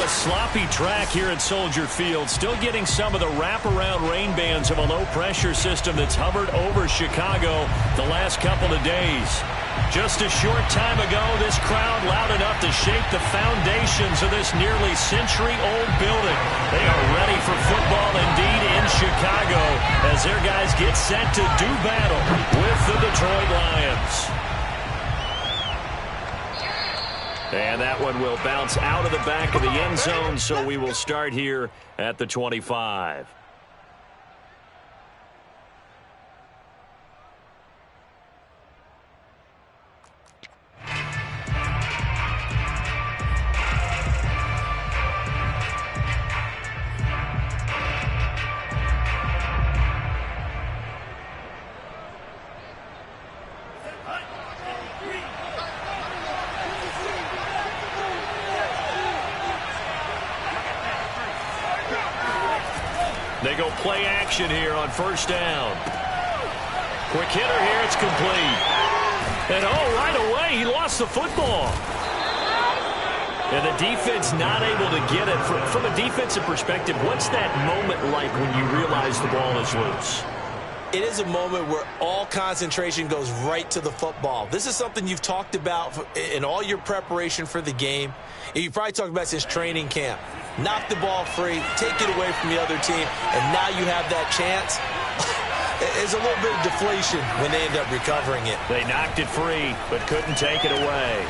sloppy track here at Soldier Field. Still getting some of the wraparound rain bands of a low-pressure system that's hovered over Chicago the last couple of days. Just a short time ago, this crowd loud enough to shake the foundations of this nearly century-old building. They are ready for football indeed in Chicago as their guys get set to do battle with the Detroit Lions. And that one will bounce out of the back of the end zone, so we will start here at the 25. They go play action here on first down. Quick hitter here, it's complete. And right away, he lost the football. And the defense not able to get it. From a defensive perspective, what's that moment like when you realize the ball is loose? It is a moment where all concentration goes right to the football. This is something you've talked about in all your preparation for the game. And you probably talked about since training camp. Knock the ball free, take it away from the other team, and now you have that chance. There's a little bit of deflation when they end up recovering it. They knocked it free, but couldn't take it away.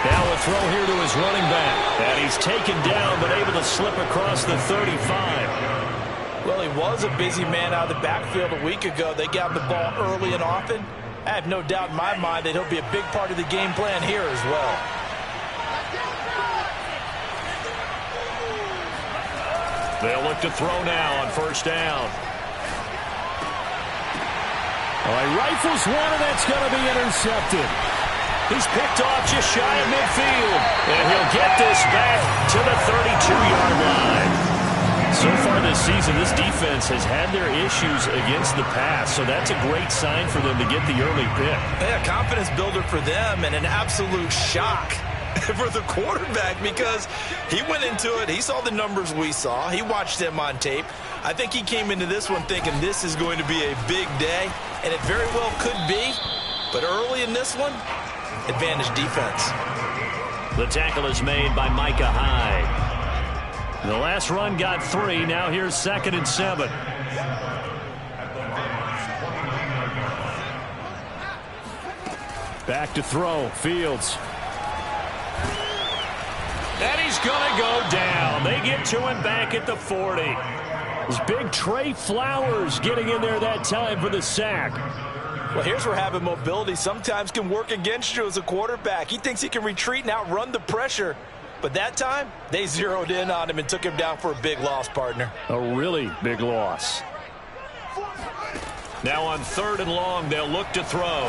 Now a throw here to his running back. And he's taken down, but able to slip across the 35. Well, he was a busy man out of the backfield a week ago. They got the ball early and often. I have no doubt in my mind that he'll be a big part of the game plan here as well. They'll look to throw now on first down. He rifles one, and that's going to be intercepted. He's picked off just shy of midfield. And he'll get this back to the 32-yard line. So far this season, this defense has had their issues against the pass, so that's a great sign for them to get the early pick. Yeah, confidence builder for them and an absolute shock for the quarterback because he went into it. He saw the numbers we saw. He watched them on tape. I think he came into this one thinking this is going to be a big day, and it very well could be. But early in this one, advantage defense. The tackle is made by Micah Hyde. The last run got 3. Now here's 2nd and 7. Back to throw. Fields. And he's going to go down. They get to him back at the 40. It's big Trey Flowers getting in there that time for the sack. Well, here's where having mobility sometimes can work against you as a quarterback. He thinks he can retreat and outrun the pressure. But that time, they zeroed in on him and took him down for a big loss, partner. A really big loss. Now on 3rd and long, they'll look to throw.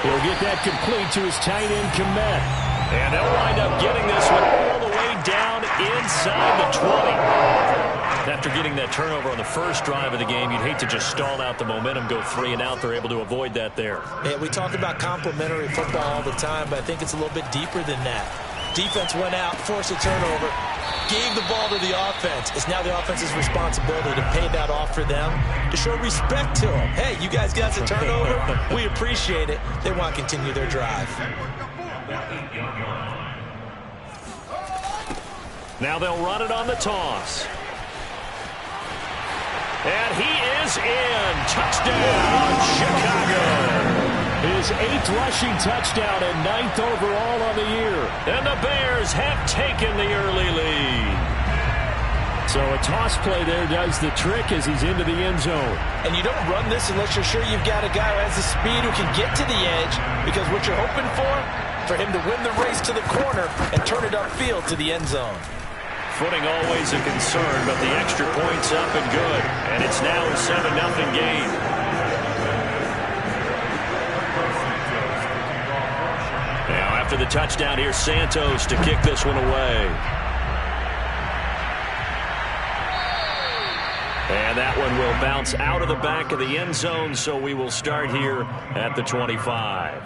He'll get that complete to his tight end, Kmet. And they'll wind up getting this one all the way down inside the 20. After getting that turnover on the first drive of the game, you'd hate to just stall out the momentum, go 3 and out. They're able to avoid that there. Yeah, we talk about complementary football all the time, but I think it's a little bit deeper than that. Defense went out, forced a turnover, gave the ball to the offense. It's now the offense's responsibility to pay that off for them, to show respect to them. Hey, you guys got the turnover. We appreciate it. They want to continue their drive. Now they'll run it on the toss. And he is in. Touchdown, Chicago. His 8th rushing touchdown and 9th overall on the year. And the Bears have taken the early lead. So a toss play there does the trick as he's into the end zone. And you don't run this unless you're sure you've got a guy who has the speed who can get to the edge, because what you're hoping for him to win the race to the corner and turn it upfield to the end zone. Footing always a concern, but the extra point's up and good. And it's now a 7-0 game. Now after the touchdown, here's Santos to kick this one away. And that one will bounce out of the back of the end zone, so we will start here at the 25.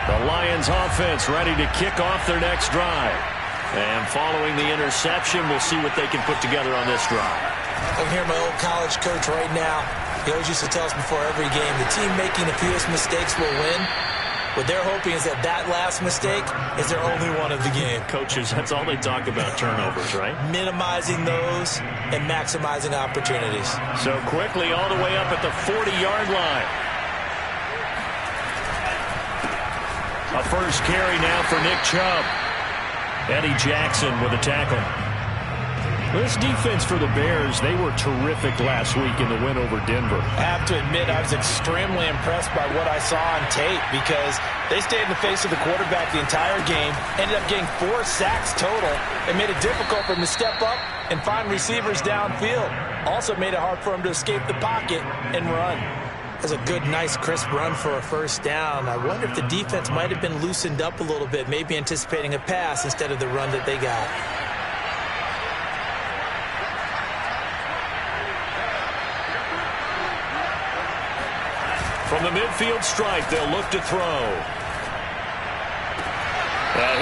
The Lions offense ready to kick off their next drive. And following the interception, we'll see what they can put together on this drive. I can hear my old college coach right now. He always used to tell us before every game, the team making the fewest mistakes will win. What they're hoping is that last mistake is their only one of the game. Coaches, that's all they talk about, turnovers, right? Minimizing those and maximizing opportunities. So quickly all the way up at the 40-yard line. A first carry now for Nick Chubb. Eddie Jackson with a tackle. This defense for the Bears, they were terrific last week in the win over Denver. I have to admit, I was extremely impressed by what I saw on tape because they stayed in the face of the quarterback the entire game, ended up getting 4 sacks total, and made it difficult for him to step up and find receivers downfield. Also made it hard for him to escape the pocket and run. That's a good, nice, crisp run for a first down. I wonder if the defense might have been loosened up a little bit, maybe anticipating a pass instead of the run that they got. From the midfield stripe, they'll look to throw.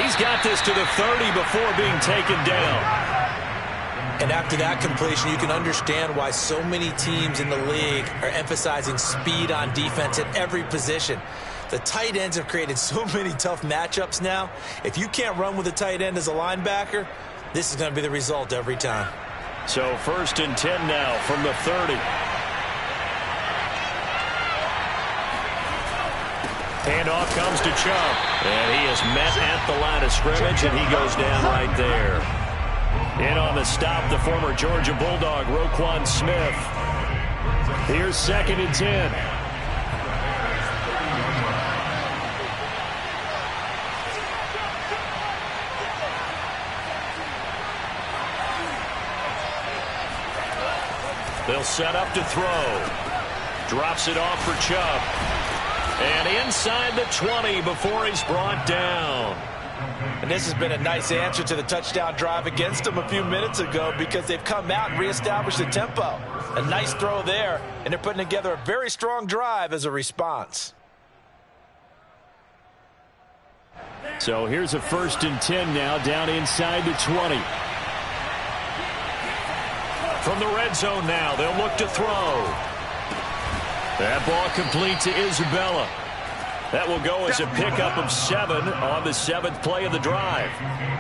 He's got this to the 30 before being taken down. And after that completion, you can understand why so many teams in the league are emphasizing speed on defense at every position. The tight ends have created so many tough matchups now. If you can't run with a tight end as a linebacker, this is going to be the result every time. So 1st and 10 now from the 30. Handoff comes to Chubb. And he is met at the line of scrimmage, and he goes down right there. In on the stop, the former Georgia Bulldog, Roquan Smith. Here's 2nd and 10. They'll set up to throw. Drops it off for Chubb. And inside the 20 before he's brought down. And this has been a nice answer to the touchdown drive against them a few minutes ago because they've come out and reestablished the tempo. A nice throw there, and they're putting together a very strong drive as a response. So here's a 1st and 10 now, down inside the 20. From the red zone now, they'll look to throw. That ball complete to Isabella. That will go as a pickup of 7 on the 7th play of the drive.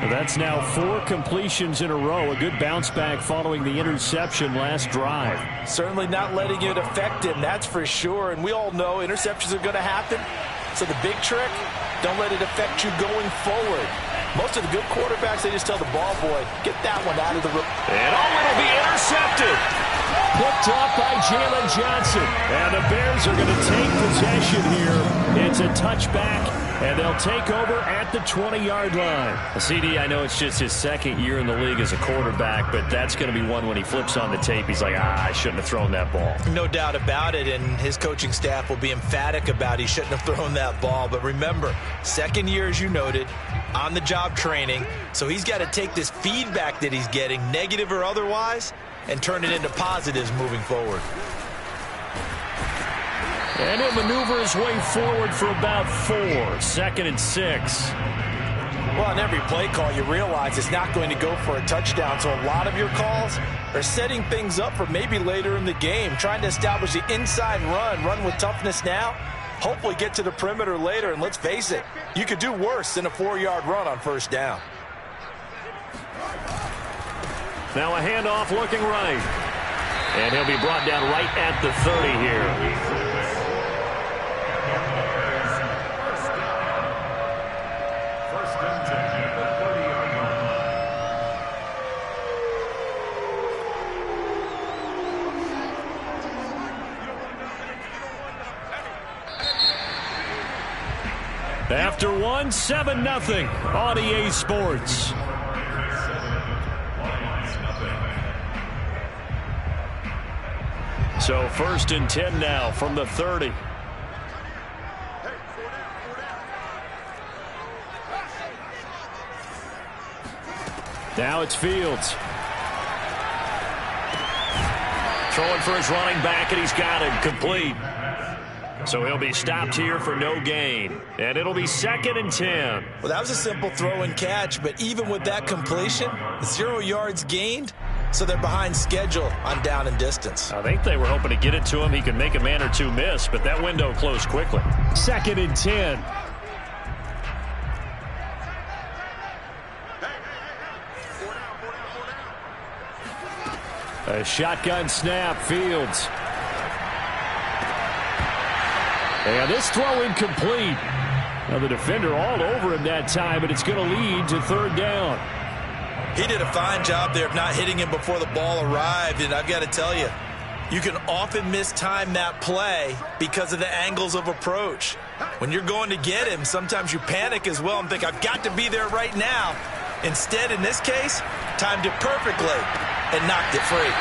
That's now 4 completions in a row. A good bounce back following the interception last drive. Certainly not letting it affect him, that's for sure. And we all know interceptions are going to happen. So the big trick, don't let it affect you going forward. Most of the good quarterbacks, they just tell the ball boy, get that one out of the room. And it'll be intercepted. Picked off by Jalen Johnson. And the Bears are going to take possession here. It's a touchback, and they'll take over at the 20-yard line. CD, I know it's just his 2nd year in the league as a quarterback, but that's going to be one when he flips on the tape. He's like, I shouldn't have thrown that ball. No doubt about it, and his coaching staff will be emphatic about he shouldn't have thrown that ball. But remember, 2nd year, as you noted, on-the-job training, so he's got to take this feedback that he's getting, negative or otherwise, and turn it into positives moving forward. And he'll maneuver his way forward for about 4. 2nd and 6. Well, on every play call, you realize it's not going to go for a touchdown. So a lot of your calls are setting things up for maybe later in the game, trying to establish the inside run with toughness now, hopefully get to the perimeter later. And let's face it, you could do worse than a 4-yard run on 1st down. Now a handoff looking right. And he'll be brought down right at the 30 here. After 1, 7-0 on EA Sports. So 1st and 10 now from the 30. Now it's Fields. Throwing for his running back, and he's got it complete. So he'll be stopped here for no gain. And it'll be 2nd and 10. Well, that was a simple throw and catch, but even with that completion, 0 yards gained, so they're behind schedule on down and distance. I think they were hoping to get it to him. He could make a man or two miss, but that window closed quickly. 2nd and 10. A shotgun snap, Fields. And this throw incomplete. Now the defender all over him that time, but it's going to lead to 3rd down. He did a fine job there of not hitting him before the ball arrived, and I've got to tell you, you can often mistime that play because of the angles of approach. When you're going to get him, sometimes you panic as well and think, I've got to be there right now. Instead, in this case, timed it perfectly and knocked it free.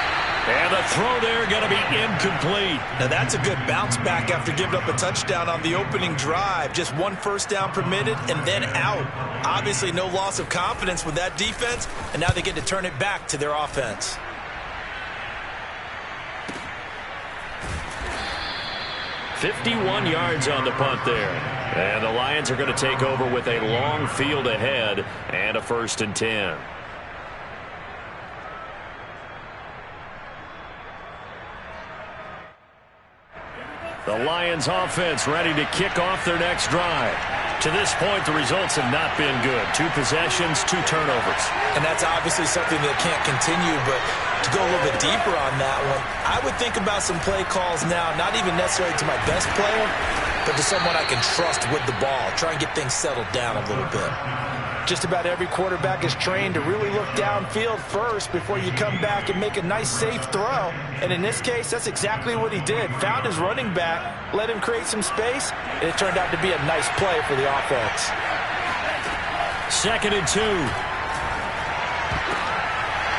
And the throw there going to be incomplete. Now that's a good bounce back after giving up a touchdown on the opening drive. Just 1 first down permitted and then out. Obviously no loss of confidence with that defense, and now they get to turn it back to their offense. $51 yards on the punt there. And the Lions are going to take over with a long field ahead and a 1st and 10. The Lions offense ready to kick off their next drive. To this point, the results have not been good. 2 possessions, 2 turnovers. And that's obviously something that can't continue, but to go a little bit deeper on that one, I would think about some play calls now, not even necessarily to my best player, but to someone I can trust with the ball. Try and get things settled down a little bit. Just about every quarterback is trained to really look downfield first before you come back and make a nice, safe throw. And in this case, that's exactly what he did. Found his running back, let him create some space, and it turned out to be a nice play for the offense. 2nd and 2.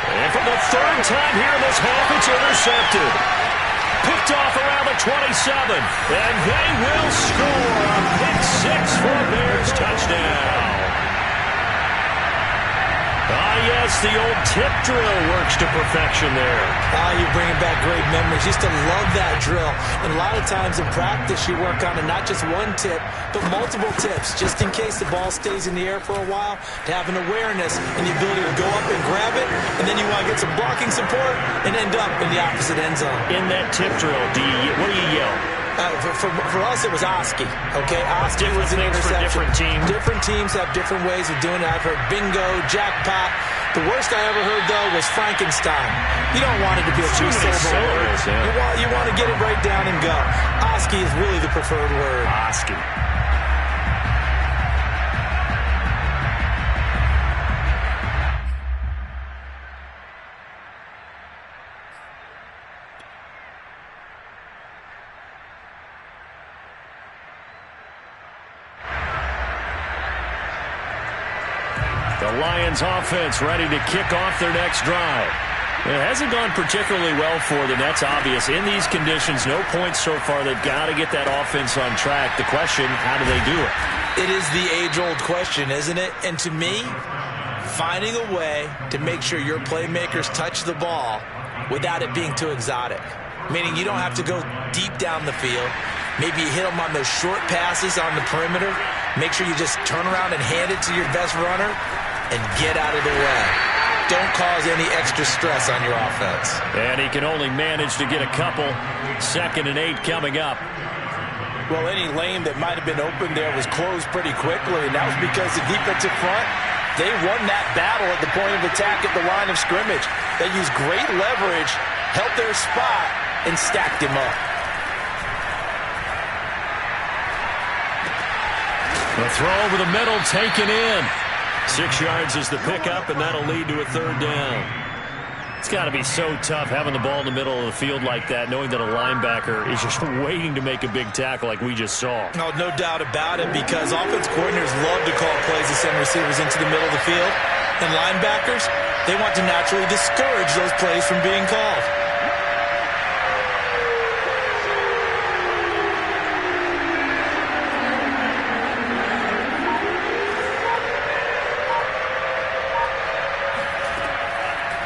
And for the 3rd time here in this half, it's intercepted. Picked off around the 27. And they will score a pick 6 for a Bears touchdown. Yes, the old tip drill works to perfection there. You're bringing back great memories. Used to love that drill. And a lot of times in practice, you work on it, not just one tip, but multiple tips, just in case the ball stays in the air for a while, to have an awareness and the ability to go up and grab it, and then you want to get some blocking support and end up in the opposite end zone. In that tip drill, what do you yell? For us, it was Oski. Okay, Oski was an interception. Different teams. Different teams have different ways of doing it. I've heard bingo, jackpot. The worst I ever heard, though, was Frankenstein. You don't want it to be a two-syllable word. Yeah. You want to get it right down and go. Oski is really the preferred word. Oski. The Lions offense ready to kick off their next drive. It hasn't gone particularly well for them. That's obvious. In these conditions, no points so far. They've got to get that offense on track. The question, how do they do it? It is the age-old question, isn't it? And to me, finding a way to make sure your playmakers touch the ball without it being too exotic. Meaning you don't have to go deep down the field. Maybe you hit them on those short passes on the perimeter. Make sure you just turn around and hand it to your best runner and get out of the way. Don't cause any extra stress on your offense. And he can only manage to get a couple. 2nd and 8 coming up. Well, any lane that might have been open there was closed pretty quickly, and that was because the defensive front, they won that battle at the point of attack at the line of scrimmage. They used great leverage, held their spot, and stacked him up. The throw over the middle, taken in. 6 yards is the pickup, and that'll lead to a 3rd down. It's got to be so tough having the ball in the middle of the field like that, knowing that a linebacker is just waiting to make a big tackle like we just saw. No doubt about it, because offense coordinators love to call plays to send receivers into the middle of the field. And linebackers, they want to naturally discourage those plays from being called.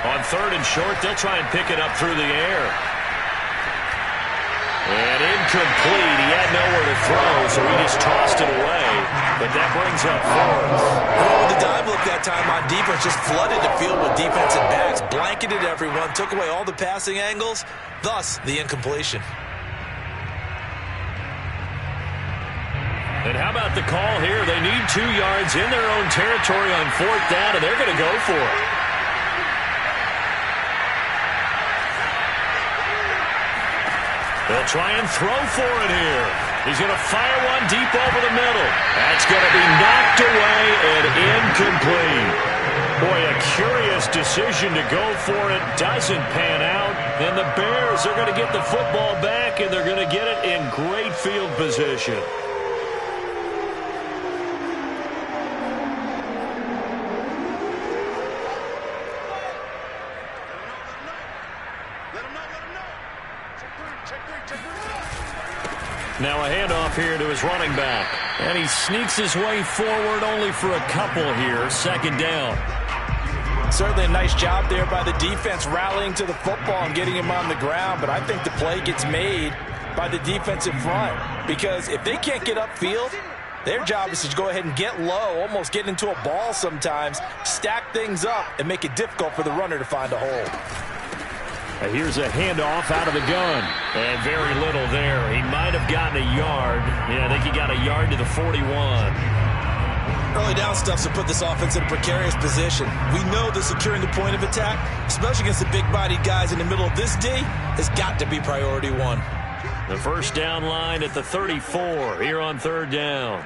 On 3rd and short, they'll try and pick it up through the air. And incomplete. He had no so he just tossed it away. But that brings up fourth. Oh, the dive look that time on defense just flooded the field with defensive backs, blanketed everyone, took away all the passing angles, thus the incompletion. And how about the call here? They need 2 yards in their own territory on fourth down, and they're going to go for it. They'll try and throw for it here. He's going to fire one deep over the middle. That's going to be knocked away and incomplete. Boy, a curious decision to go for it. Doesn't pan out. And the Bears are going to get the football back, and they're going to get it in great field position. Now a handoff here to his running back. And he sneaks his way forward only for a couple here. Second down. Certainly a nice job there by the defense rallying to the football and getting him on the ground. But I think the play gets made by the defensive front. Because if they can't get upfield, their job is to go ahead and get low, almost get into a ball sometimes, stack things up, and make it difficult for the runner to find a hole. Here's a handoff out of the gun. And very little there. He might have gotten a yard. Yeah, I think he got a yard to the 41. Early down stuff to put this offense in a precarious position. We know that securing the point of attack, especially against the big-bodied guys in the middle of this D, has got to be priority one. The first down line at the 34 here on third down.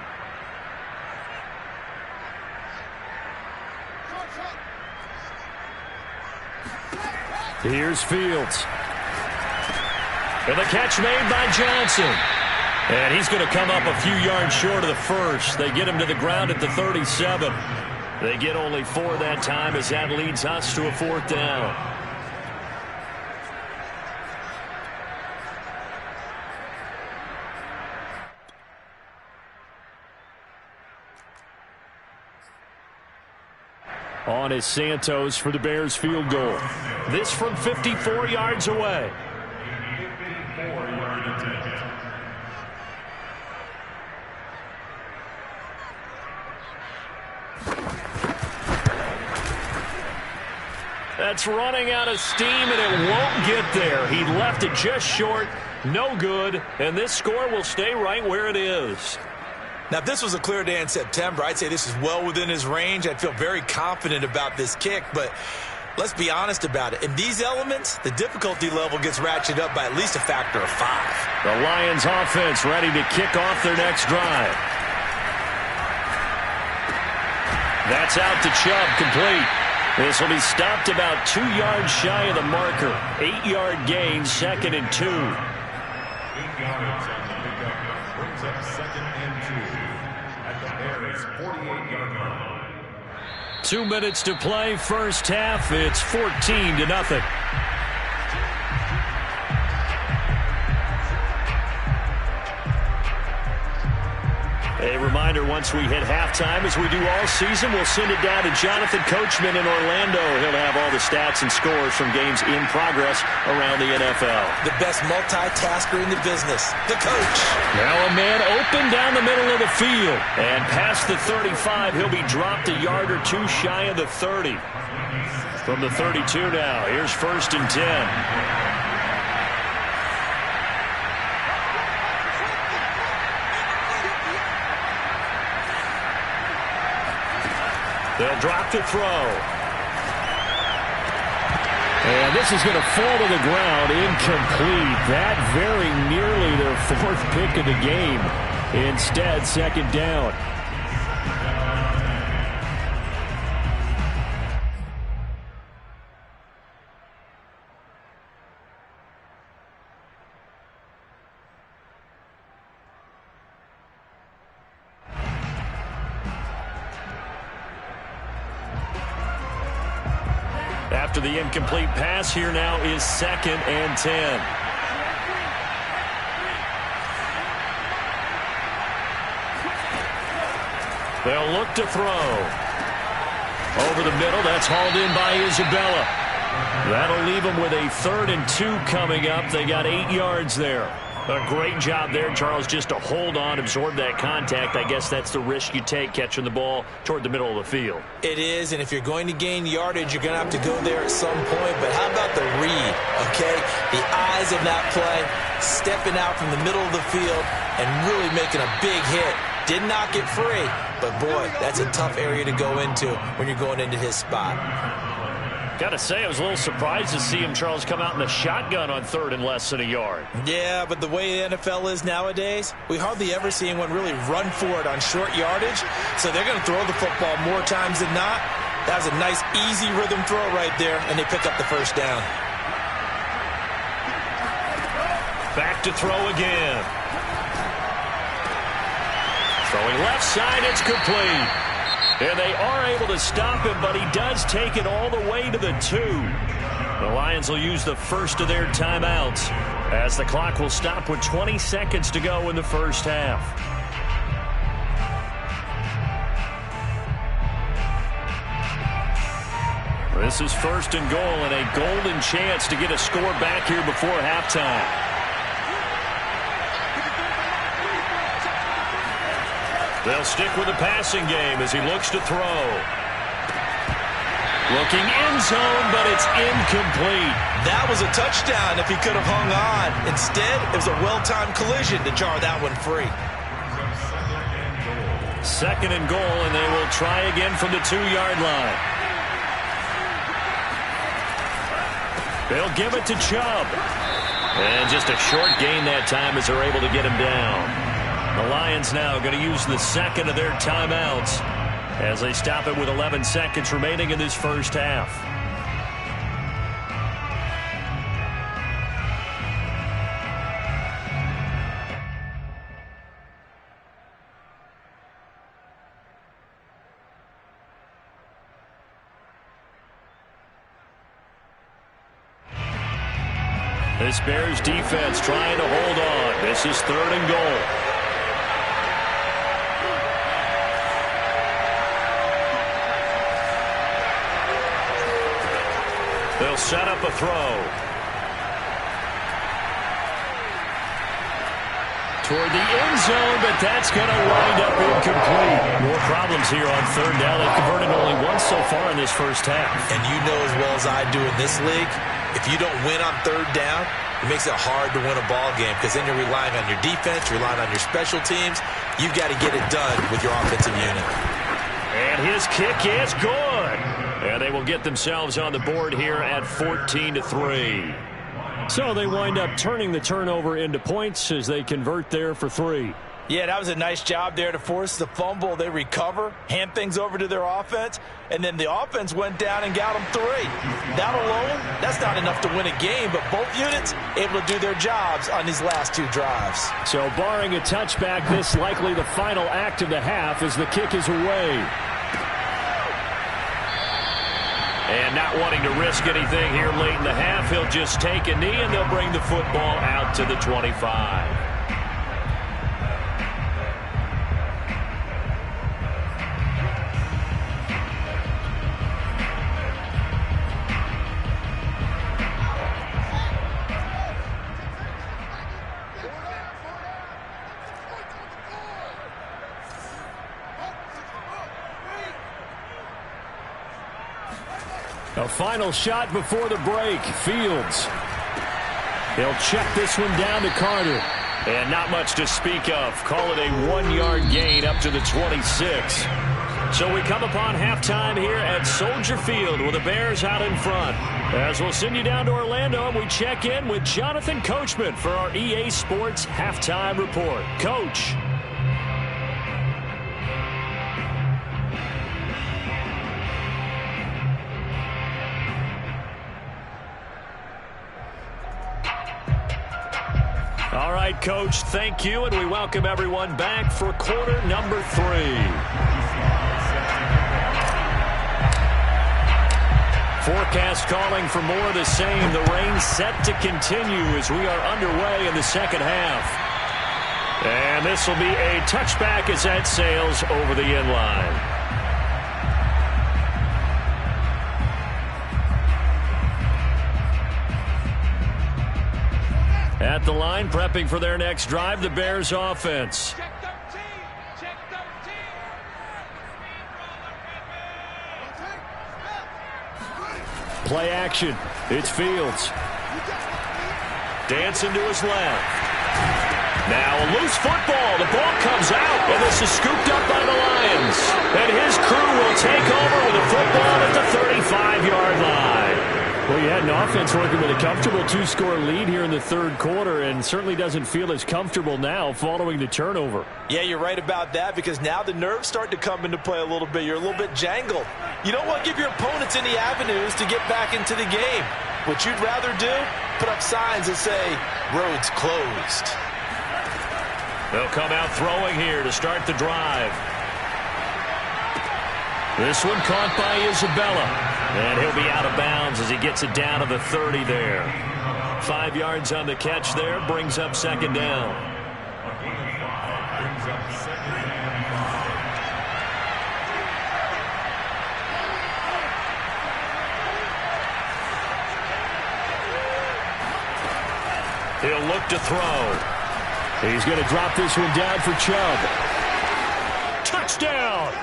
Here's Fields. And the catch made by Johnson. And he's going to come up a few yards short of the first. They get him to the ground at the 37. They get only 4 that time as that leads us to a fourth down. On is Santos for the Bears field goal. This from 54 yards away. That's running out of steam, and it won't get there. He left it just short. No good. And this score will stay right where it is. Now, if this was a clear day in September, I'd say this is well within his range. I'd feel very confident about this kick, but let's be honest about it. In these elements, the difficulty level gets ratcheted up by at least a factor of 5. The Lions offense ready to kick off their next drive. That's out to Chubb, complete. This will be stopped about 2 yards shy of the marker. 8-yard gain, 2nd and 2. 8 yards on the pickup brings up 2nd and 2 at the Bears' 48-yard line. 2 minutes to play, first half. It's 14-0. A reminder, once we hit halftime, as we do all season, we'll send it down to Jonathan Coachman in Orlando. He'll have all the stats and scores from games in progress around the NFL. The best multitasker in the business, the coach. Now a man open down the middle of the field. And past the 35, he'll be dropped a yard or 2 shy of the 30. From the 32 now, here's 1st and 10. They'll drop to throw. And this is going to fall to the ground, incomplete. That very nearly their 4th pick of the game. Instead, 2nd down. After the incomplete pass, here now is 2nd and 10. They'll look to throw. Over the middle, that's hauled in by Isabella. That'll leave them with a 3rd and 2 coming up. They got 8 yards there. A great job there, Charles, just to hold on, absorb that contact. I guess that's the risk you take catching the ball toward the middle of the field. It is, and if you're going to gain yardage, you're going to have to go there at some point. But how about the read, okay? The eyes of that play, stepping out from the middle of the field and really making a big hit. Did not get free, but boy, that's a tough area to go into when you're going into his spot. Got to say, I was a little surprised to see him, Charles, come out in the shotgun on 3rd and less than a yard. Yeah, but the way the NFL is nowadays, we hardly ever see anyone really run for it on short yardage. So they're going to throw the football more times than not. That was a nice, easy rhythm throw right there, and they pick up the first down. Back to throw again. Throwing left side, it's complete. And they are able to stop him, but he does take it all the way to the 2. The Lions will use the first of their timeouts as the clock will stop with 20 seconds to go in the first half. This is 1st and goal and a golden chance to get a score back here before halftime. They'll stick with the passing game as he looks to throw. Looking end zone, but it's incomplete. That was a touchdown if he could have hung on. Instead, it was a well-timed collision to jar that one free. 2nd and goal, and they will try again from the 2-yard line. They'll give it to Chubb. And just a short gain that time as they're able to get him down. The Lions now going to use the 2nd of their timeouts as they stop it with 11 seconds remaining in this first half. This Bears defense trying to hold on. This is 3rd and goal. They'll set up a throw. Toward the end zone, but that's going to wind up incomplete. More problems here on 3rd down. They've converted only once so far in this first half. And you know as well as I do in this league, if you don't win on 3rd down, it makes it hard to win a ball game because then you're relying on your defense, relying on your special teams. You've got to get it done with your offensive unit. And his kick is good. And they will get themselves on the board here at 14-3. So they wind up turning the turnover into points as they convert there for 3. Yeah, that was a nice job there to force the fumble. They recover, hand things over to their offense, and then the offense went down and got them 3. That alone, that's not enough to win a game, but both units able to do their jobs on these last 2 drives. So barring a touchback, this likely the final act of the half as the kick is away. And not wanting to risk anything here late in the half, he'll just take a knee and they'll bring the football out to the 25. A final shot before the break. Fields. He'll check this one down to Carter. And not much to speak of. Call it a 1-yard gain up to the 26. So we come upon halftime here at Soldier Field with the Bears out in front. As we'll send you down to Orlando, we check in with Jonathan Coachman for our EA Sports Halftime Report. Coach. All right, Coach, thank you, and we welcome everyone back for quarter number 3. Forecast calling for more of the same. The rain set to continue as we are underway in the second half. And this will be a touchback as that sails over the end line. At the line, prepping for their next drive, the Bears offense. Play action. It's Fields. Dancing to his left. Now a loose football. The ball comes out, and this is scooped up by the Lions. And his crew will take over with a football at the 35-yard line. Well, you had an offense working with a comfortable 2-score lead here in the third quarter, and certainly doesn't feel as comfortable now following the turnover. Yeah, you're right about that, because now the nerves start to come into play a little bit. You're a little bit jangled. You don't want to give your opponents any avenues to get back into the game. What you'd rather do, put up signs that say, roads closed. They'll come out throwing here to start the drive. This one caught by Isabella. And he'll be out of bounds as he gets it down to the 30 there. 5 yards on the catch there, brings up second down. He'll look to throw. He's going to drop this one down for Chubb. Touchdown!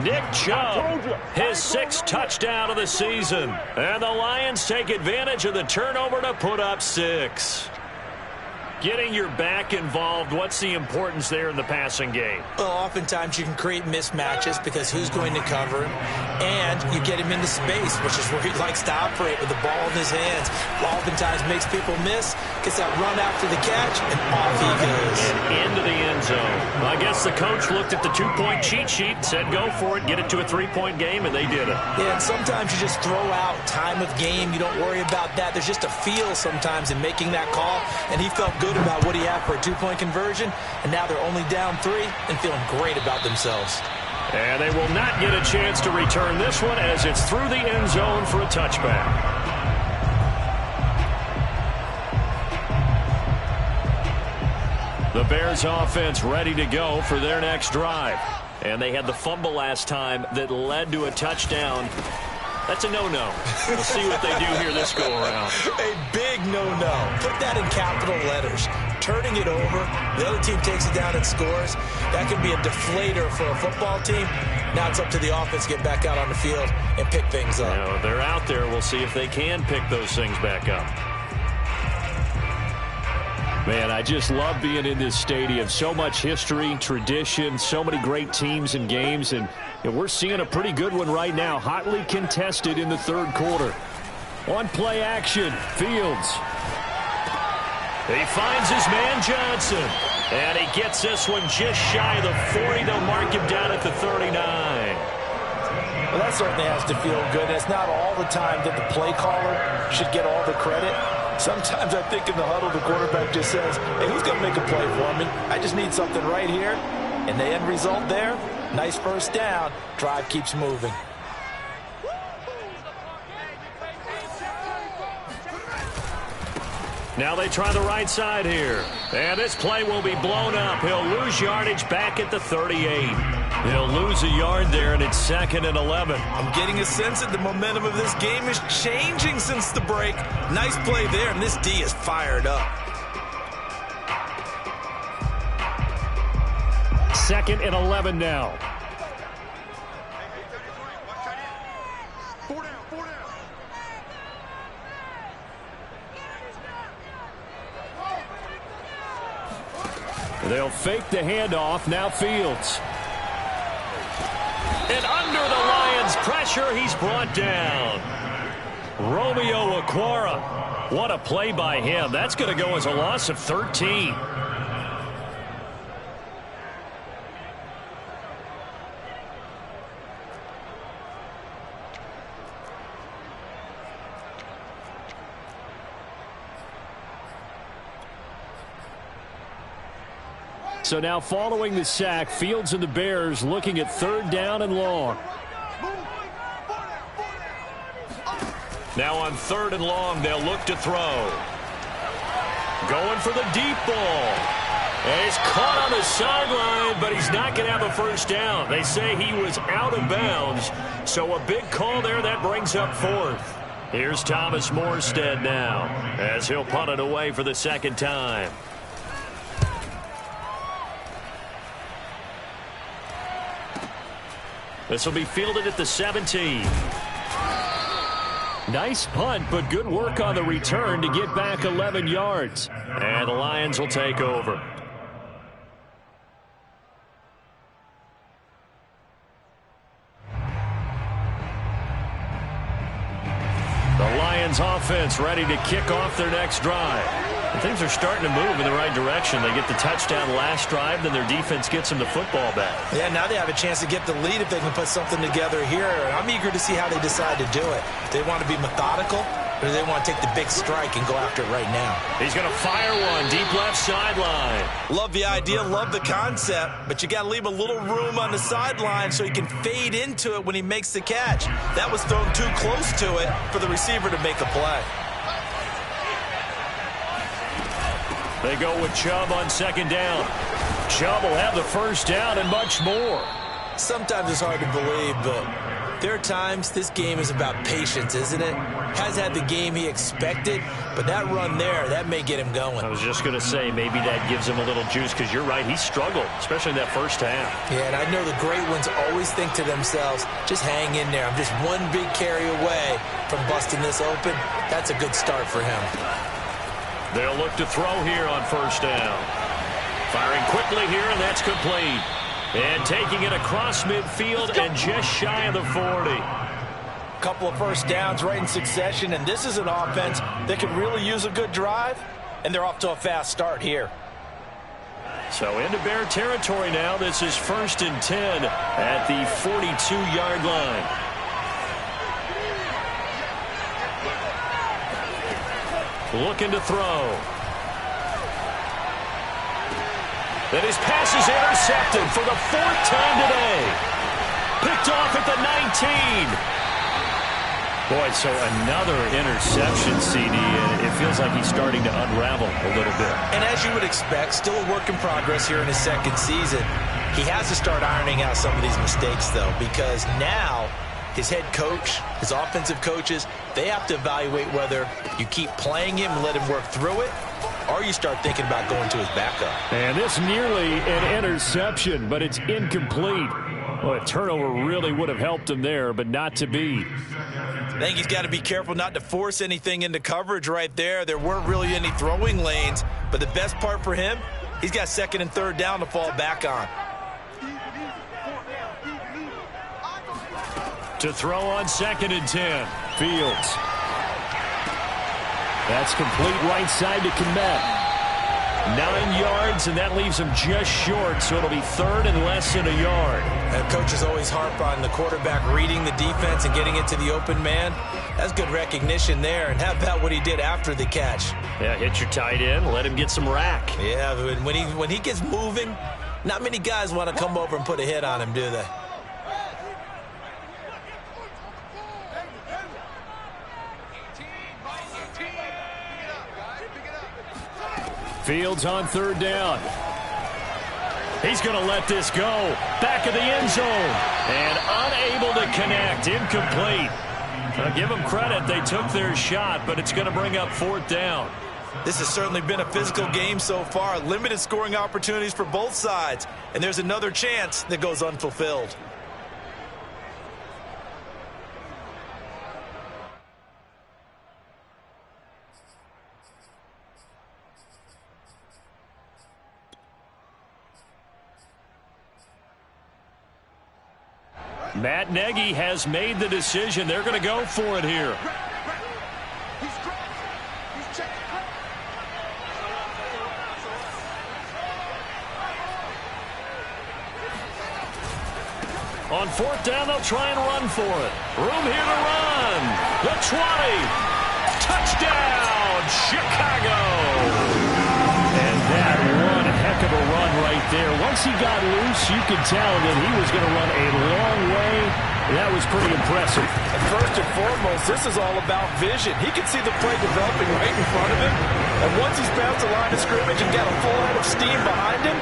Nick Chubb, his 6th touchdown of the season. And the Lions take advantage of the turnover to put up 6. Getting your back involved, what's the importance there in the passing game? Well, oftentimes you can create mismatches because who's going to cover him, and you get him into space, which is where he likes to operate with the ball in his hands. Oftentimes makes people miss, gets that run after the catch, and off he goes. And into the end zone. I guess the coach looked at the 2-point cheat sheet and said, go for it, get it to a 3-point game, and they did it. Yeah, and sometimes you just throw out time of game. You don't worry about that. There's just a feel sometimes in making that call, and he felt good about what he had for a 2-point conversion, and now they're only down 3 and feeling great about themselves. And they will not get a chance to return this one as it's through the end zone for a touchback. The Bears offense ready to go for their next drive. And they had the fumble last time that led to a touchdown. That's a no-no. We'll see what they do here this go-around. A big no-no. Put that in capital letters. Turning it over, the other team takes it down and scores. That could be a deflator for a football team. Now it's up to the offense to get back out on the field and pick things up. You know, they're out there. We'll see if they can pick those things back up. Man, I just love being in this stadium. So much history, tradition, so many great teams and games, and we're seeing a pretty good one right now, hotly contested in the third quarter. On play action, Fields. He finds his man Johnson, and he gets this one just shy of the 40. They'll mark him down at the 39. Well, that certainly has to feel good. It's not all the time that the play caller should get all the credit. Sometimes I think in the huddle, the quarterback just says, hey, who's going to make a play for me? I just need something right here. And the end result there, nice first down. Drive keeps moving. Now they try the right side here. And this play will be blown up. He'll lose yardage back at the 38. He'll lose a yard there, and it's 2nd and 11. I'm getting a sense that the momentum of this game is changing since the break. Nice play there, and this D is fired up. 2nd and 11 now. They'll fake the handoff. Now Fields. And under the Lions' pressure, he's brought down. Romeo Okwara. What a play by him. That's going to go as a loss of 13. So now following the sack, Fields and the Bears looking at 3rd down and long. Now on 3rd and long, they'll look to throw. Going for the deep ball. And he's caught on the sideline, but he's not going to have a first down. They say he was out of bounds. So a big call there that brings up 4th. Here's Thomas Morstead now as he'll punt it away for the second time. This will be fielded at the 17. Nice punt, but good work on the return to get back 11 yards. And the Lions will take over. The Lions offense ready to kick off their next drive. And things are starting to move in the right direction. They get the touchdown last drive, then their defense gets them the football back. Yeah, now they have a chance to get the lead if they can put something together here. And I'm eager to see how they decide to do it. Do they want to be methodical, or do they want to take the big strike and go after it right now? He's going to fire one deep left sideline. Love the idea, love the concept, but you got to leave a little room on the sideline so he can fade into it when he makes the catch. That was thrown too close to it for the receiver to make a play. They go with Chubb on second down. Chubb will have the first down and much more. Sometimes it's hard to believe, but there are times this game is about patience, isn't it? Has had the game he expected, but that run there, that may get him going. I was just going to say, maybe that gives him a little juice, because you're right, he struggled, especially in that first half. Yeah, and I know the great ones always think to themselves, just hang in there. I'm just one big carry away from busting this open. That's a good start for him. They'll look to throw here on first down. Firing quickly here, and that's complete. And taking it across midfield and just shy of the 40. Couple of first downs right in succession, and this is an offense that can really use a good drive, and they're off to a fast start here. So into Bear territory now. This is 1st and 10 at the 42-yard line. Looking to throw. Then his pass is intercepted for the 4th time today. Picked off at the 19. Boy, so another interception, CD, and it feels like he's starting to unravel a little bit. And as you would expect, still a work in progress here in his second season. He has to start ironing out some of these mistakes, though, because now his head coach, his offensive coaches, they have to evaluate whether you keep playing him and let him work through it, or you start thinking about going to his backup. And this nearly an interception, but it's incomplete. Well, a turnover really would have helped him there, but not to be. I think he's got to be careful not to force anything into coverage right there. There weren't really any throwing lanes, but the best part for him, he's got 2nd and 3rd down to fall back on. To throw on 2nd and 10. Fields. That's complete right side to Kmet. 9 yards, and that leaves him just short, so it'll be 3rd and less than a yard. And coaches always harp on the quarterback reading the defense and getting it to the open man. That's good recognition there. And how about what he did after the catch? Yeah, hit your tight end, let him get some rack. Yeah, when he gets moving, not many guys want to come over and put a hit on him, do they? Fields on 3rd down. He's going to let this go. Back of the end zone. And unable to connect. Incomplete. Now give them credit. They took their shot, but it's going to bring up 4th down. This has certainly been a physical game so far. Limited scoring opportunities for both sides. And there's another chance that goes unfulfilled. Matt Nagy has made the decision. They're going to go for it here. On 4th down, they'll try and run for it. Room here to run. The 20. Touchdown, Chicago. And that one heck of a run right there. Once he got loose, you could tell that he was going to run a long way. That was pretty impressive. And first and foremost, this is all about vision. He can see the play developing right in front of him. And once he's past the line of scrimmage and got a full head of steam behind him,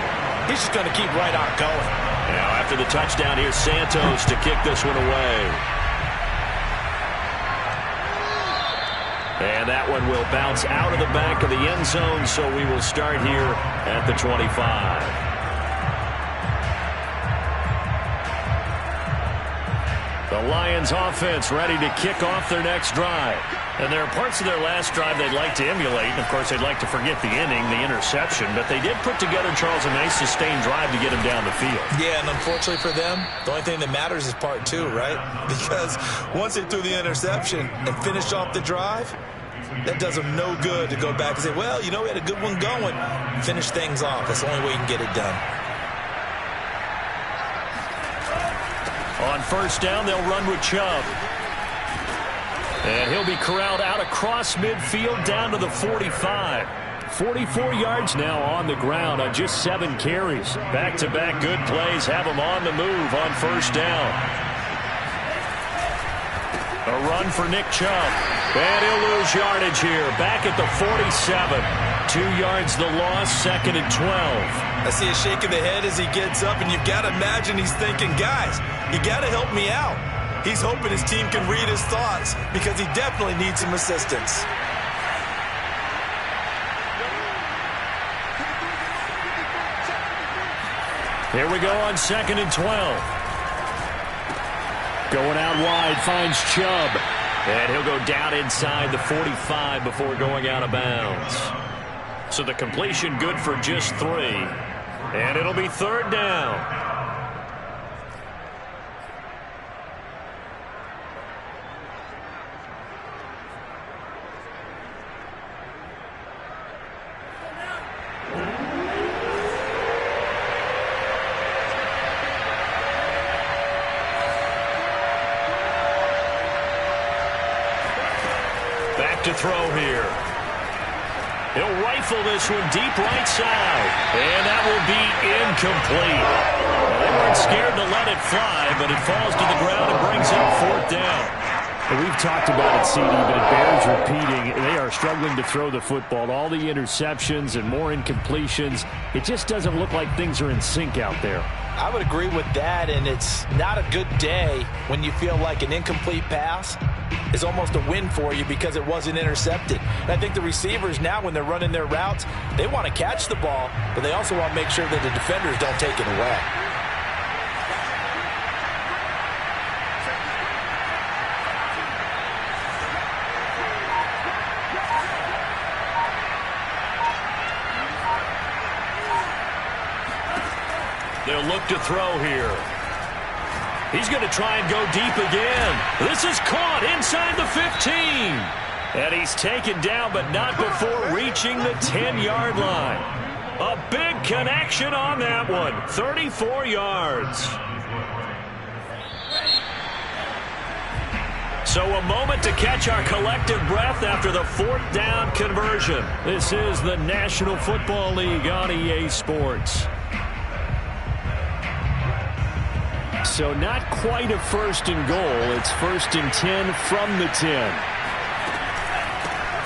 he's just going to keep right on going. Now after the touchdown, here's Santos to kick this one away. And that one will bounce out of the back of the end zone, so we will start here at the 25. The Lions offense ready to kick off their next drive. And there are parts of their last drive they'd like to emulate. And, of course, they'd like to forget the inning, the interception. But they did put together, Charles, a nice sustained drive to get him down the field. Yeah, and unfortunately for them, the only thing that matters is part two, right? Because once they threw the interception and finished off the drive, that does them no good to go back and say, well, you know, we had a good one going. Finish things off. That's the only way you can get it done. On first down, they'll run with Chubb. And he'll be corralled out across midfield down to the 45. 44 yards now on the ground on just 7 carries. Back-to-back good plays have him on the move on first down. A run for Nick Chubb. And he'll lose yardage here. Back at the 47. 2 yards the loss, 2nd and 12. I see a shake of the head as he gets up, and you've got to imagine he's thinking, guys, you got to help me out. He's hoping his team can read his thoughts because he definitely needs some assistance. Here we go on 2nd and 12. Going out wide, finds Chubb. And he'll go down inside the 45 before going out of bounds. So the completion good for just 3. And it'll be 3rd down. To throw here. He'll rifle this one deep right side. And that will be incomplete. They weren't scared to let it fly, but it falls to the ground and brings up 4th down. And we've talked about it, CD, but it bears repeating. They are struggling to throw the football. All the interceptions and more incompletions. It just doesn't look like things are in sync out there. I would agree with that, and it's not a good day when you feel like an incomplete pass is almost a win for you because it wasn't intercepted. And I think the receivers now, when they're running their routes, they want to catch the ball, but they also want to make sure that the defenders don't take it away. They'll look to throw here. He's going to try and go deep again. This is caught inside the 15. And he's taken down, but not before reaching the 10-yard line. A big connection on that one. 34 yards. So a moment to catch our collective breath after the 4th down conversion. This is the National Football League on EA Sports. So not quite a 1st and goal. It's 1st and 10 from the 10.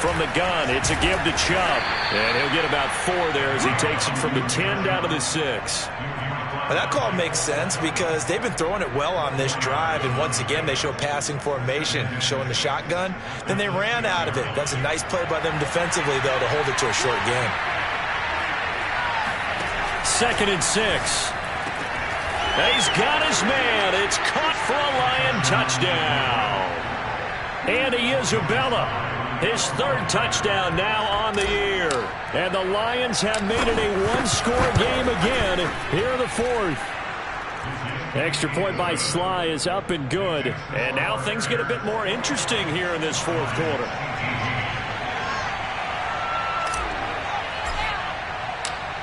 From the gun, it's a give to Chubb. And he'll get about 4 there as he takes it from the 10 down to the 6. And that call makes sense because they've been throwing it well on this drive. And once again, they show passing formation, showing the shotgun. Then they ran out of it. That's a nice play by them defensively, though, to hold it to a short game. 2nd and 6. He's got his man. It's caught for a Lion touchdown. Andy Isabella, his 3rd touchdown now on the year. And the Lions have made it a 1-score game again. Here the 4th. Extra point by Sly is up and good. And now things get a bit more interesting here in this 4th quarter.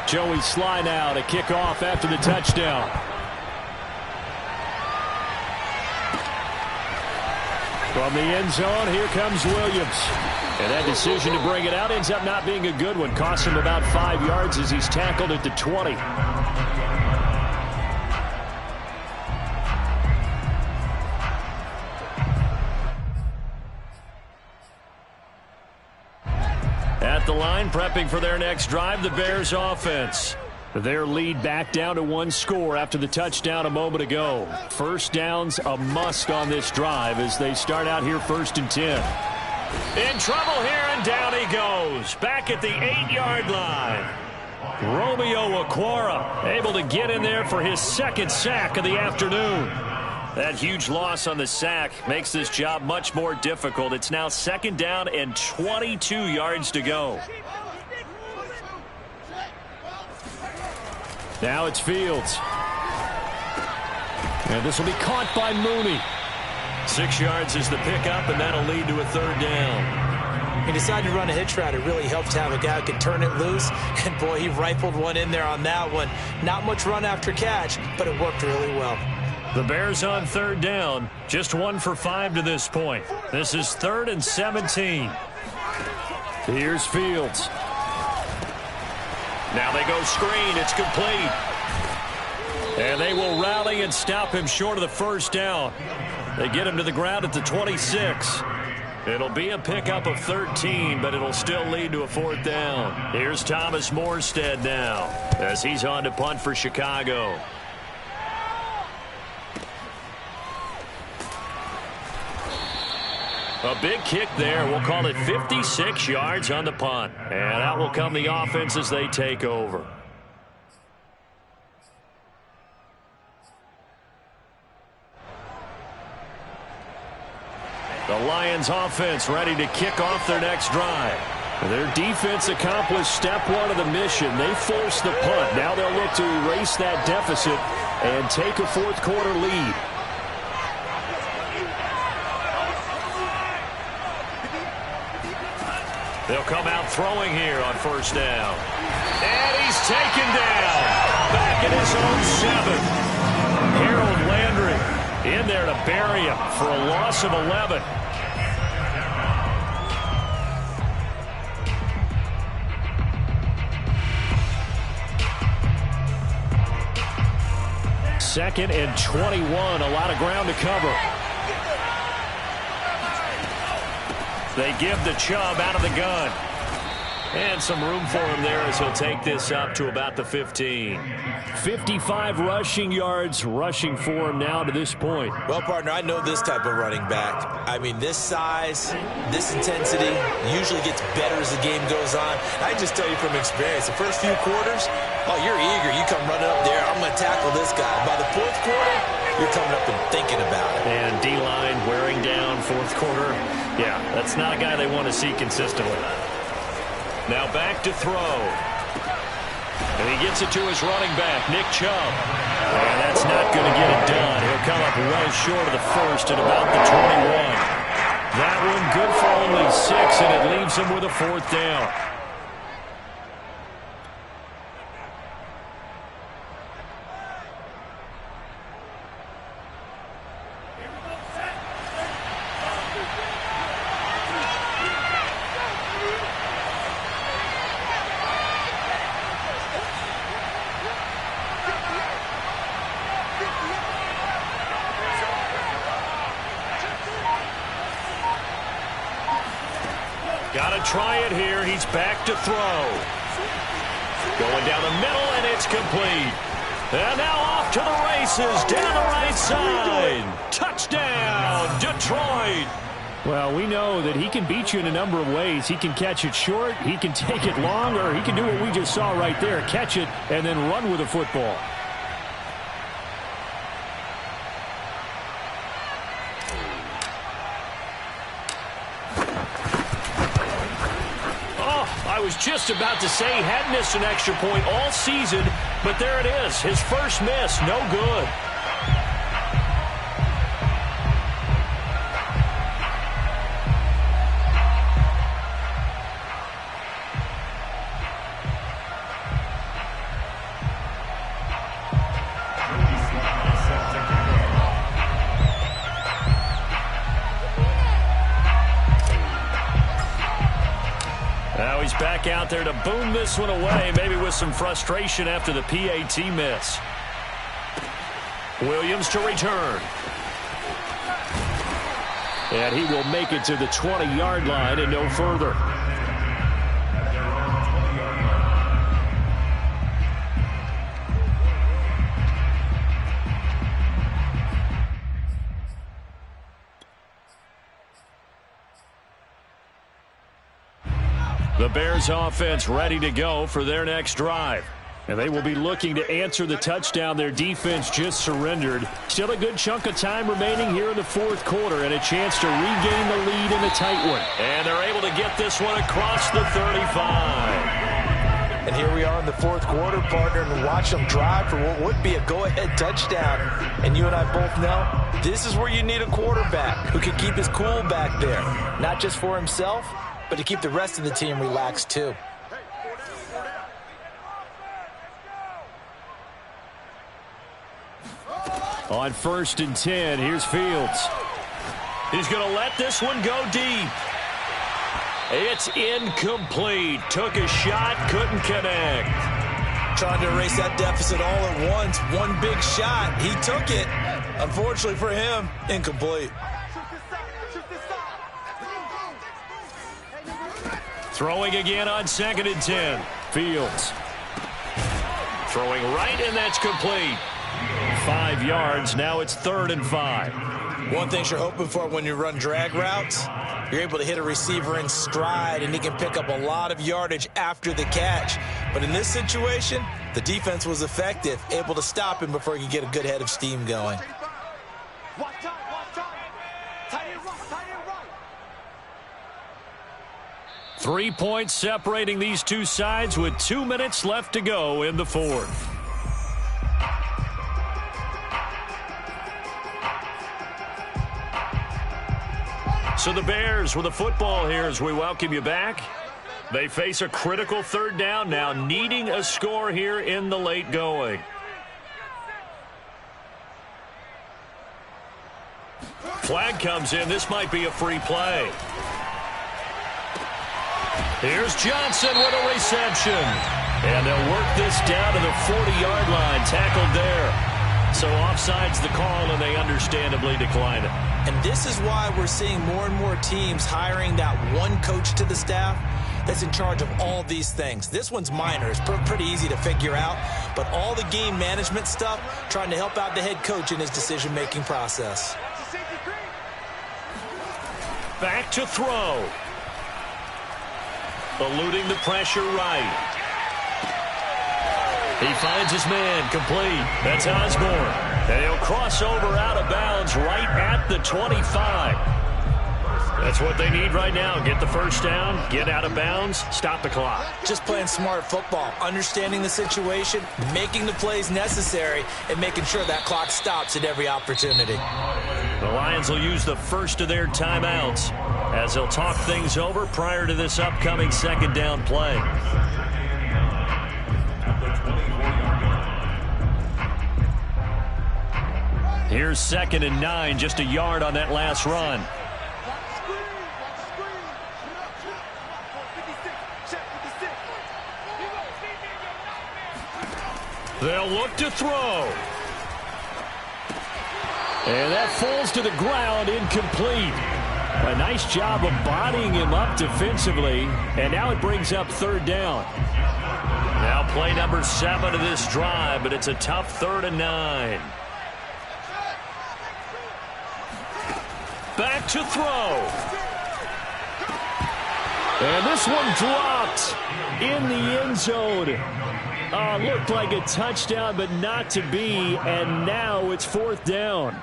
Joey Sly now to kick off after the touchdown. From the end zone, here comes Williams. And that decision to bring it out ends up not being a good one. Costs him about 5 yards as he's tackled at the 20. At the line, prepping for their next drive, the Bears offense. Their lead back down to 1 score after the touchdown a moment ago. 1st downs a must on this drive as they start out here 1st and 10. In trouble here, and down he goes. Back at the 8-yard line. Romeo Okwara able to get in there for his second sack of the afternoon. That huge loss on the sack makes this job much more difficult. It's now 2nd down and 22 yards to go. Now it's Fields. And this will be caught by Mooney. 6 yards is the pickup, and that'll lead to a 3rd down. He decided to run a hitch route. It really helped to have a guy who can turn it loose. And, boy, he rifled one in there on that one. Not much run after catch, but it worked really well. The Bears on 3rd down. Just 1 for 5 to this point. This is 3rd and 17. Here's Fields. Now they go screen. It's complete. And they will rally and stop him short of the 1st down. They get him to the ground at the 26. It'll be a pickup of 13, but it'll still lead to a 4th down. Here's Thomas Morstead now as he's on to punt for Chicago. A big kick there. We'll call it 56 yards on the punt. And out will come the offense as they take over. The Lions offense ready to kick off their next drive. Their defense accomplished step 1 of the mission. They forced the punt. Now they'll look to erase that deficit and take a 4th quarter lead. They'll come out throwing here on 1st down. And he's taken down. Back in his own 7th. Harold Landry in there to bury him for a loss of 11. Second and 21. A lot of ground to cover. They give the Chubb out of the gun. And some room for him there as he'll take this up to about the 15. 55 rushing yards rushing for him now to this point. Well, partner, I know this type of running back. I mean, this size, this intensity usually gets better as the game goes on. I just tell you from experience, the first few quarters, oh, you're eager. You come running up there, I'm going to tackle this guy. By the 4th quarter, you're coming up and thinking about it. And D-line wearing down 4th quarter. Yeah, that's not a guy they want to see consistently. Now back to throw. And he gets it to his running back, Nick Chubb. And that's not going to get it done. He'll come up well short of the 1st at about the 21. That one good for only 6, and it leaves him with a 4th down. Got to try it here. He's back to throw. Going down the middle, and it's complete. And now off to the races, down the right side. Touchdown, Detroit. Well, we know that he can beat you in a number of ways. He can catch it short, he can take it long, or he can do what we just saw right there, catch it and then run with the football. I was just about to say he hadn't missed an extra point all season, but there it is. His first miss, no good. Now he's back out there to boom this one away, maybe with some frustration after the PAT miss. Williams to return. And he will make it to the 20-yard line and no further. The Bears offense ready to go for their next drive. And they will be looking to answer the touchdown their defense just surrendered. Still a good chunk of time remaining here in the fourth quarter and a chance to regain the lead in a tight one. And they're able to get this one across the 35. And here we are in the fourth quarter, partner, and watch them drive for what would be a go-ahead touchdown. And you and I both know this is where you need a quarterback who can keep his cool back there. Not just for himself, but to keep the rest of the team relaxed too. On 1st and 10, here's Fields. He's going to let this one go deep. It's incomplete. Took a shot, couldn't connect. Trying to erase that deficit all at once. One big shot. He took it. Unfortunately for him, incomplete. Throwing again on 2nd and 10. Fields. Throwing right, and that's complete. 5 yards. Now it's 3rd and 5. One thing you're hoping for when you run drag routes, you're able to hit a receiver in stride, and he can pick up a lot of yardage after the catch. But in this situation, the defense was effective, able to stop him before he could get a good head of steam going. 3 points separating these two sides with 2 minutes left to go in the fourth. So the Bears with the football here as we welcome you back. They face a critical 3rd down now, needing a score here in the late going. Flag comes in. This might be a free play. Here's Johnson with a reception. And they'll work this down to the 40-yard line. Tackled there. So offside's the call, and they understandably decline it. And this is why we're seeing more and more teams hiring that one coach to the staff that's in charge of all these things. This one's minor. It's pretty easy to figure out. But all the game management stuff, trying to help out the head coach in his decision-making process. Back to throw. Eluding the pressure right. He finds his man, complete. That's Osborne. And he'll cross over out of bounds right at the 25. That's what they need right now. Get the first down, get out of bounds, stop the clock. Just playing smart football, understanding the situation, making the plays necessary, and making sure that clock stops at every opportunity. The Lions will use the first of their timeouts as they'll talk things over prior to this upcoming 2nd down play. Here's 2nd and 9, just a yard on that last run. They'll look to throw. And that falls to the ground, incomplete. A nice job of bodying him up defensively, and now it brings up 3rd down. Now play number 7 of this drive, but it's a tough 3rd and 9. Back to throw. And this one dropped in the end zone. Looked like a touchdown, but not to be. And now it's 4th down.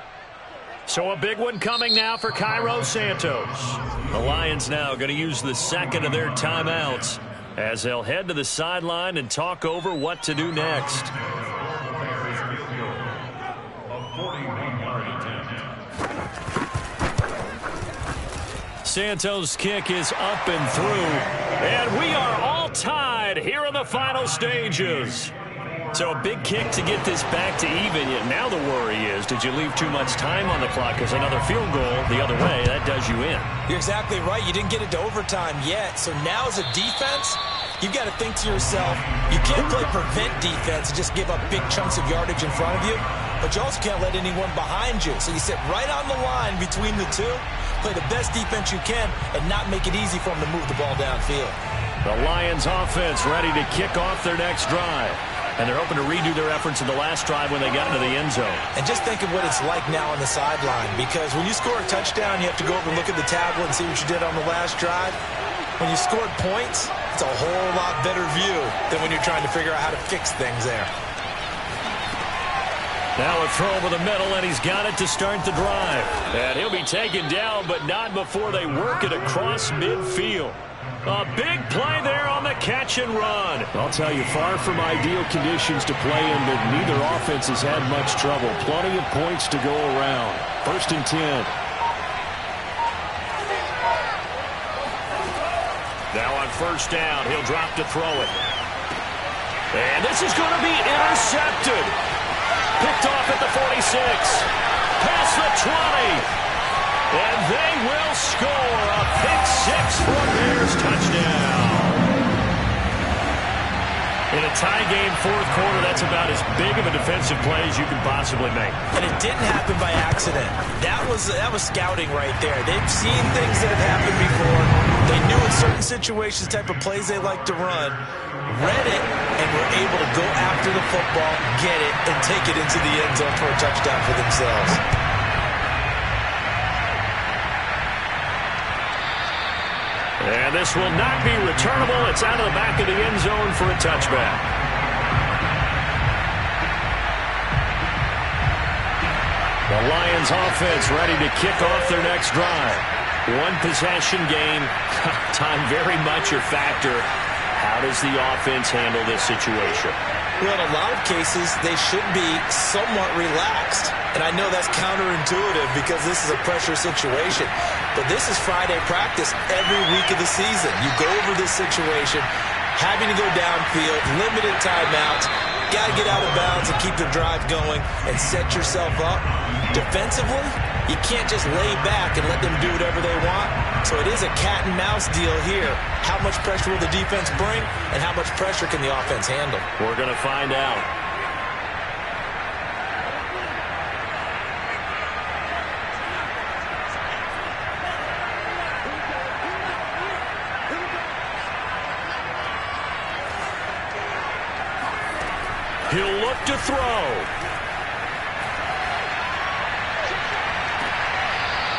So a big one coming now for Cairo Santos. The Lions now going to use the 2nd of their timeouts as they'll head to the sideline and talk over what to do next. Santos' kick is up and through. And we are all tied here in the final stages. So a big kick to get this back to even. Yet now the worry is, did you leave too much time on the clock? Because another field goal the other way, that does you in. You're exactly right. You didn't get it to overtime yet. So now as a defense, you've got to think to yourself, you can't play prevent defense and just give up big chunks of yardage in front of you. But you also can't let anyone behind you. So you sit right on the line between the two, play the best defense you can, and not make it easy for them to move the ball downfield. The Lions offense ready to kick off their next drive. And they're hoping to redo their efforts in the last drive when they got into the end zone. And just think of what it's like now on the sideline. Because when you score a touchdown, you have to go over and look at the tablet and see what you did on the last drive. When you scored points, It's a whole lot better view than when you're trying to figure out how to fix things there. Now a throw over the middle, and he's got it to start the drive. And he'll be taken down, but not before they work it across midfield. A big play there on the catch and run. I'll tell you, far from ideal conditions to play in, but neither offense has had much trouble. Plenty of points to go around. 1st and 10. Now on 1st down, he'll drop to throw it. And this is going to be intercepted. Picked off at the 46. Past the 20. And they will score a pick 6 for a Bears touchdown. In a tie game 4th quarter, that's about as big of a defensive play as you can possibly make. And it didn't happen by accident. That was scouting right there. They've seen things that have happened before. They knew in certain situations the type of plays they like to run, read it, and were able to go after the football, get it, and take it into the end zone for a touchdown for themselves. And this will not be returnable. It's out of the back of the end zone for a touchback. The Lions offense ready to kick off their next drive. 1 possession game. Time very much a factor. How does the offense handle this situation? Well, in a lot of cases, they should be somewhat relaxed. And I know that's counterintuitive because this is a pressure situation. But this is Friday practice every week of the season. You go over this situation, having to go downfield, limited timeouts, got to get out of bounds and keep the drive going and set yourself up. Defensively, you can't just lay back and let them do whatever they want. So it is a cat and mouse deal here. How much pressure will the defense bring, and how much pressure can the offense handle? We're going to find out. He'll look to throw.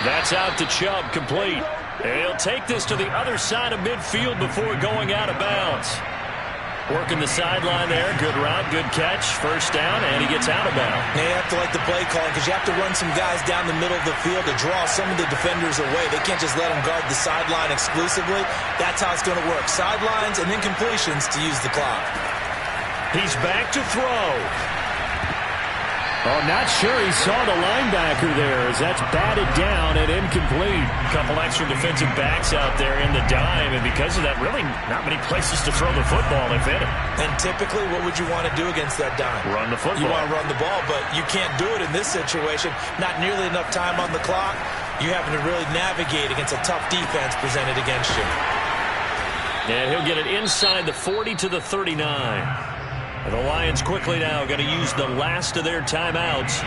That's out to Chubb, complete. And he'll take this to the other side of midfield before going out of bounds. Working the sideline there. Good route, good catch. 1st down, and he gets out of bounds. Now you have to like the play calling because you have to run some guys down the middle of the field to draw some of the defenders away. They can't just let them guard the sideline exclusively. That's how it's going to work. Sidelines and then completions to use the clock. He's back to throw. Oh, not sure he saw the linebacker there as that's batted down and incomplete. A couple extra defensive backs out there in the dime, and because of that, really not many places to throw the football if any. And typically, what would you want to do against that dime? Run the football. You want to run the ball, but you can't do it in this situation. Not nearly enough time on the clock. You're having to really navigate against a tough defense presented against you. And he'll get it inside the 40 to the 39. The Lions quickly now going to use the last of their timeouts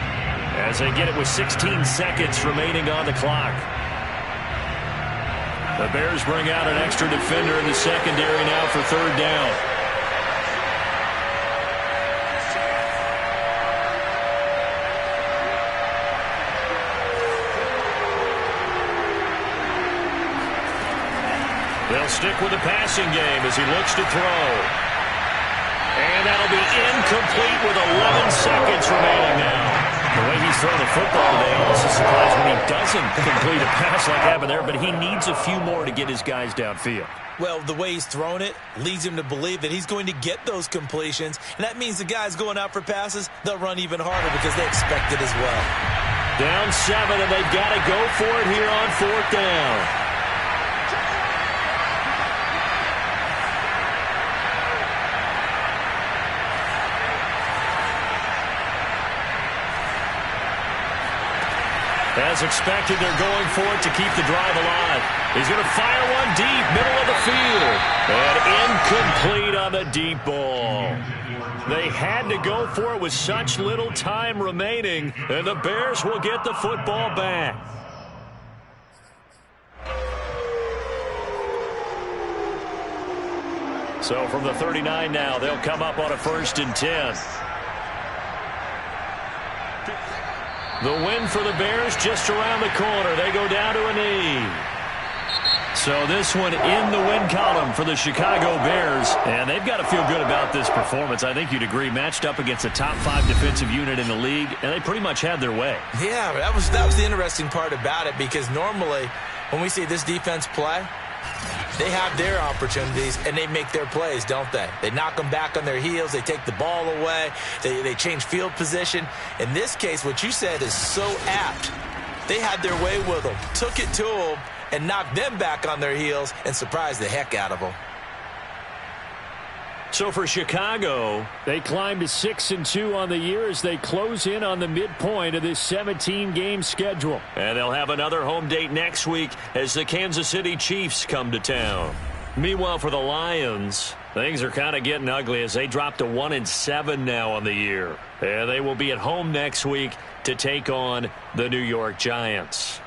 as they get it with 16 seconds remaining on the clock. The Bears bring out an extra defender in the secondary now for 3rd down. They'll stick with the passing game as he looks to throw. And that'll be incomplete with 11 seconds remaining now. The way he's throwing the football today, almost a surprise when he doesn't complete a pass like happened there, but he needs a few more to get his guys downfield. Well, the way he's thrown it leads him to believe that he's going to get those completions, and that means the guys going out for passes, they'll run even harder because they expect it as well. Down 7, and they've got to go for it here on 4th down. As expected, they're going for it to keep the drive alive. He's going to fire one deep, middle of the field. And incomplete on the deep ball. They had to go for it with such little time remaining, and the Bears will get the football back. So from the 39 now, they'll come up on a 1st and 10. The win for the Bears just around the corner. They go down to a knee. So this one in the win column for the Chicago Bears. And they've got to feel good about this performance. I think you'd agree, matched up against a top 5 defensive unit in the league, and they pretty much had their way. Yeah, that was the interesting part about it, because normally when we see this defense play, they have their opportunities and they make their plays, don't they? They knock them back on their heels. They take the ball away. They change field position. In this case, what you said is so apt. They had their way with them, took it to them, and knocked them back on their heels and surprised the heck out of them. So for Chicago, they climb to 6-2 on the year as they close in on the midpoint of this 17-game schedule. And they'll have another home date next week as the Kansas City Chiefs come to town. Meanwhile, for the Lions, things are kind of getting ugly as they drop to 1-7 now on the year. And they will be at home next week to take on the New York Giants.